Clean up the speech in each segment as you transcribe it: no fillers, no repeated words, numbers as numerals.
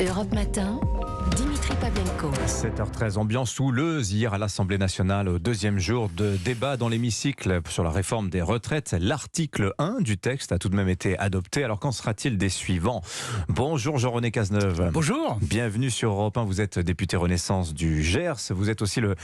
Europe Matin, Dimitri Pavlenko. 7h13, ambiance houleuse hier à l'Assemblée nationale au deuxième jour de débat dans l'hémicycle sur la réforme des retraites. L'article 1 du texte a tout de même été adopté. Alors qu'en sera-t-il des suivants? Bonjour Jean-René Cazeneuve. Bonjour. Bienvenue sur Europe 1. Vous êtes député Renaissance du Gers. Vous êtes aussi le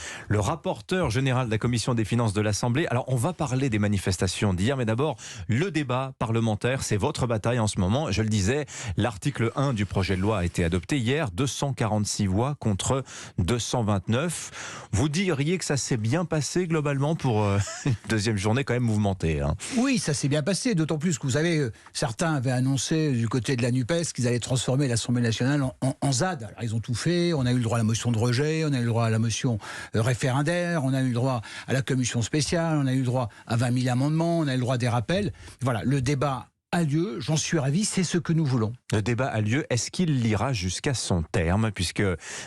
rapporteur général de la Commission des finances de l'Assemblée. Alors on va parler des manifestations d'hier, mais d'abord le débat parlementaire. C'est votre bataille en ce moment. Je le disais, l'article 1 du projet de loi a été adopté hier. 246 voix contre 229. Vous diriez que ça s'est bien passé globalement pour une deuxième journée quand même mouvementée, hein. Oui, ça s'est bien passé, d'autant plus que vous savez, certains avaient annoncé du côté de la NUPES qu'ils allaient transformer l'Assemblée nationale en ZAD. Alors ils ont tout fait, on a eu le droit à la motion de rejet, on a eu le droit à la motion référendaire, on a eu le droit à la commission spéciale, on a eu le droit à 20 000 amendements, on a eu le droit à des rappels. Voilà, le débat a lieu, j'en suis ravi, c'est ce que nous voulons. Le débat a lieu, est-ce qu'il ira jusqu'à son terme? Puisque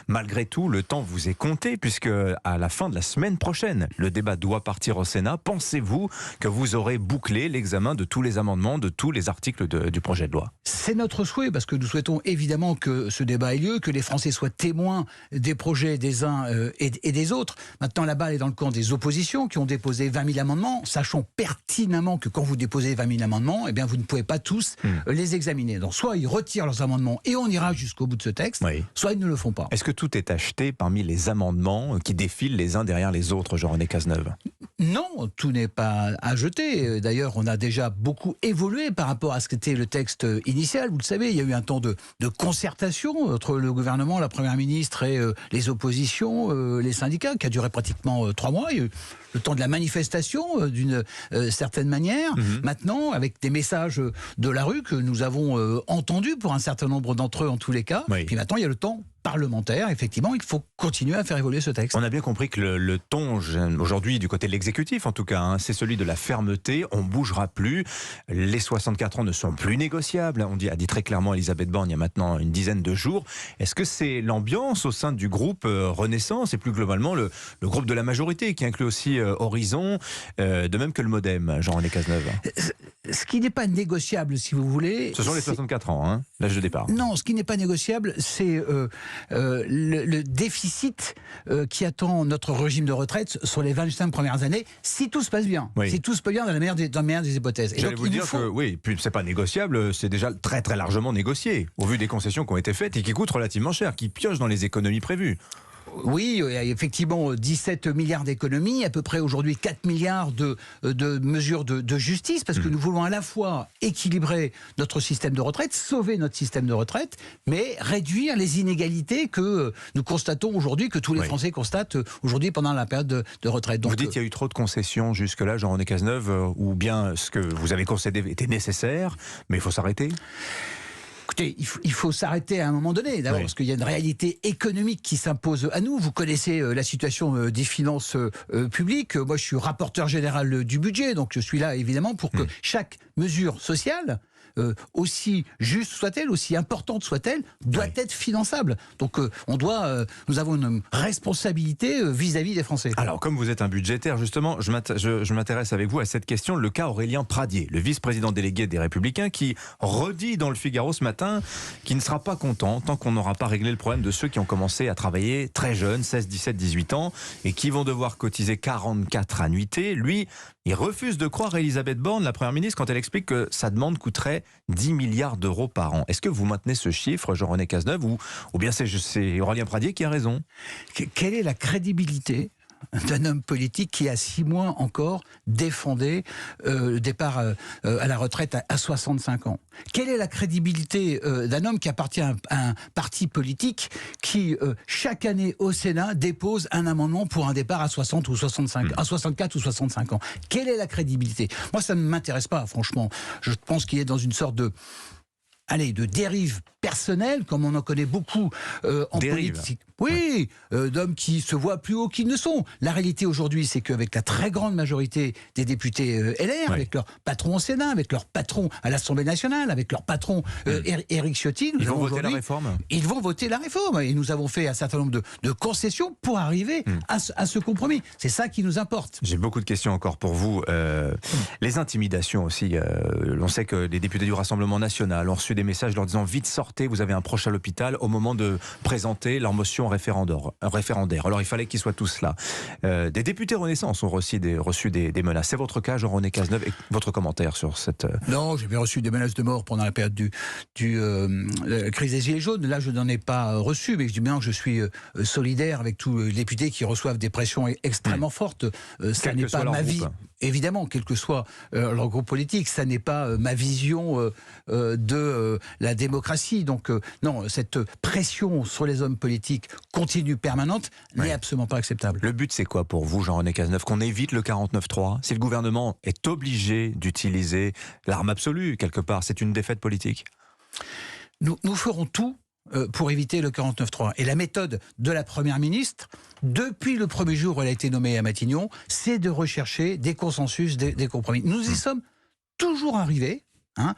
malgré tout, le temps vous est compté, puisque à la fin de la semaine prochaine, le débat doit partir au Sénat. Pensez-vous que vous aurez bouclé l'examen de tous les amendements, de tous les articles du projet de loi? C'est notre souhait, parce que nous souhaitons évidemment que ce débat ait lieu, que les Français soient témoins des projets des uns et des autres. Maintenant, la balle est dans le camp des oppositions qui ont déposé 20 000 amendements, sachant pertinemment que quand vous déposez 20 000 amendements, eh bien vous ne pouvez pas tous les examiner. Donc soit ils retirent leurs amendements et on ira jusqu'au bout de ce texte, oui, soit ils ne le font pas. Est-ce que tout est acheté parmi les amendements qui défilent les uns derrière les autres, Jean-René Cazeneuve? Non, tout n'est pas à jeter. D'ailleurs, on a déjà beaucoup évolué par rapport à ce qu'était le texte initial. Vous le savez, il y a eu un temps de concertation entre le gouvernement, la Première ministre et les oppositions, les syndicats, qui a duré pratiquement 3 mois. Il y a eu le temps de la manifestation, d'une certaine manière. Maintenant, avec des messages de la rue que nous avons entendus pour un certain nombre d'entre eux en tous les cas. Oui. Puis maintenant, il y a le temps parlementaire. Effectivement, il faut continuer à faire évoluer ce texte. On a bien compris que le ton, aujourd'hui, du côté de l'exécutif, en tout cas, hein, c'est celui de la fermeté. On ne bougera plus. Les 64 ans ne sont plus négociables. A dit très clairement Elisabeth Borne il y a maintenant une dizaine de jours. Est-ce que c'est l'ambiance au sein du groupe Renaissance et plus globalement le groupe de la majorité qui inclut aussi Horizon, de même que le Modem, Jean-René Cazeneuve? Ce qui n'est pas négociable, si vous voulez... Ce sont les 64 ans, hein, l'âge de départ. Non, ce qui n'est pas négociable, c'est le déficit qui attend notre régime de retraite sur les 25 premières années, si tout se passe bien. Oui. Si tout se passe bien dans la meilleure des hypothèses. J'allais vous dire que oui, puis c'est pas négociable, c'est déjà très très largement négocié, au vu des concessions qui ont été faites et qui coûtent relativement cher, qui piochent dans les économies prévues. Oui, il y a effectivement 17 milliards d'économies, à peu près aujourd'hui 4 milliards de mesures de justice, parce que nous voulons à la fois équilibrer notre système de retraite, sauver notre système de retraite, mais réduire les inégalités que nous constatons aujourd'hui, que tous les Français constatent aujourd'hui pendant la période de retraite. Donc, vous dites qu'il y a eu trop de concessions jusque-là, Jean-René Cazeneuve, ou bien ce que vous avez concédé était nécessaire, mais il faut s'arrêter? Écoutez, il faut s'arrêter à un moment donné, d'abord, parce qu'il y a une réalité économique qui s'impose à nous. Vous connaissez la situation des finances publiques. Moi, je suis rapporteur général du budget, donc je suis là, évidemment, pour que chaque mesure sociale, aussi juste soit-elle, aussi importante soit-elle, doit être finançable. Donc nous avons une responsabilité vis-à-vis des Français. Alors comme vous êtes un budgétaire, justement, je m'intéresse avec vous à cette question, le cas Aurélien Pradié, le vice-président délégué des Républicains, qui redit dans le Figaro ce matin qu'il ne sera pas content tant qu'on n'aura pas réglé le problème de ceux qui ont commencé à travailler très jeunes, 16, 17, 18 ans, et qui vont devoir cotiser 44 annuités. Lui, il refuse de croire Elisabeth Borne, la Première ministre, quand elle explique que sa demande coûterait 10 milliards d'euros par an. Est-ce que vous maintenez ce chiffre, Jean-René Cazeneuve, ou bien c'est Aurélien Pradié qui a raison? Quelle est la crédibilité d'un homme politique qui, a 6 mois encore, défendait le départ à la retraite à 65 ans? Quelle est la crédibilité d'un homme qui appartient à un parti politique qui, chaque année au Sénat, dépose un amendement pour un départ à 60 ou 65, à 64 ou 65 ans? Quelle est la crédibilité? Moi, ça ne m'intéresse pas, franchement. Je pense qu'il est dans une sorte de dérive personnelle, comme on en connaît beaucoup en politique. Oui, d'hommes qui se voient plus haut qu'ils ne sont. La réalité aujourd'hui, c'est qu'avec la très grande majorité des députés LR, avec leur patron au Sénat, avec leur patron à l'Assemblée nationale, avec leur patron Éric Ciotti, ils vont voter la réforme. Ils vont voter la réforme. Et nous avons fait un certain nombre de concessions pour arriver à ce compromis. C'est ça qui nous importe. J'ai beaucoup de questions encore pour vous. Les intimidations aussi. On sait que les députés du Rassemblement national ont reçu des messages leur disant « Vite sortez, vous avez un proche à l'hôpital » au moment de présenter leur motion référendaire. Alors il fallait qu'ils soient tous là. Des députés Renaissance ont reçu des menaces. C'est votre cas, Jean-René Cazeneuve, et votre commentaire sur cette... Non, j'ai bien reçu des menaces de mort pendant la période la crise des Gilets jaunes. Là, je n'en ai pas reçu, mais je dis bien que je suis solidaire avec tous les députés qui reçoivent des pressions extrêmement fortes. Ça n'est pas ma vie. Évidemment, quel que soit leur groupe politique, ça n'est pas ma vision de la démocratie. Donc non, cette pression sur les hommes politiques continue, permanente, n'est absolument pas acceptable. Le but, c'est quoi pour vous, Jean-René Cazeneuve? Qu'on évite le 49-3? Si le gouvernement est obligé d'utiliser l'arme absolue, quelque part, c'est une défaite politique? Nous ferons tout pour éviter le 49-3. Et la méthode de la Première ministre, depuis le premier jour où elle a été nommée à Matignon, c'est de rechercher des consensus, des compromis. Nous y sommes toujours arrivés.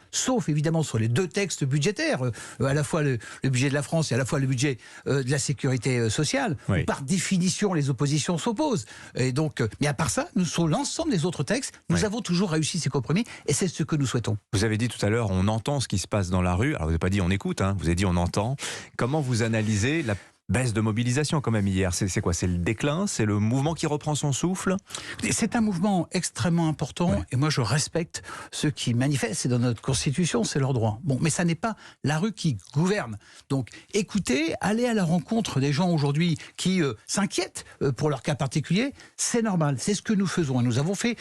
Sauf évidemment sur les deux textes budgétaires, à la fois le budget de la France et à la fois le budget de la sécurité sociale, où par définition les oppositions s'opposent. Et donc, mais à part ça, sur l'ensemble des autres textes, nous avons toujours réussi ces compromis et c'est ce que nous souhaitons. Vous avez dit tout à l'heure, on entend ce qui se passe dans la rue. Alors vous n'avez pas dit on écoute, vous avez dit on entend. Comment vous analysez la baisse de mobilisation quand même hier? C'est quoi? C'est le déclin? C'est le mouvement qui reprend son souffle? C'est un mouvement extrêmement important et moi je respecte ceux qui manifestent. C'est dans notre Constitution, c'est leur droit. Bon, mais ça n'est pas la rue qui gouverne. Donc écoutez, allez à la rencontre des gens aujourd'hui qui s'inquiètent pour leur cas particulier. C'est normal, c'est ce que nous faisons. Et nous avons fait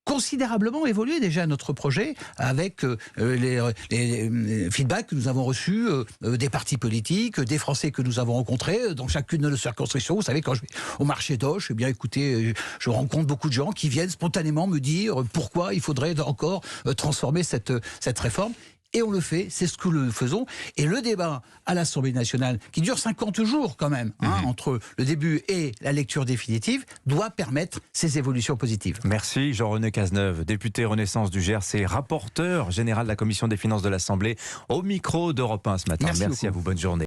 considérablement évolué déjà notre projet avec les feedbacks que nous avons reçus des partis politiques, des Français que nous avons rencontrés dans chacune de nos circonscriptions. Vous savez, quand je vais au marché d'Auch, eh bien écoutez, je rencontre beaucoup de gens qui viennent spontanément me dire pourquoi il faudrait encore transformer cette réforme. Et on le fait, c'est ce que nous faisons. Et le débat à l'Assemblée nationale, qui dure 50 jours quand même, entre le début et la lecture définitive, doit permettre ces évolutions positives. Merci Jean-René Cazeneuve, député Renaissance du Gers et rapporteur général de la Commission des finances de l'Assemblée, au micro d'Europe 1 ce matin. Merci à vous, bonne journée.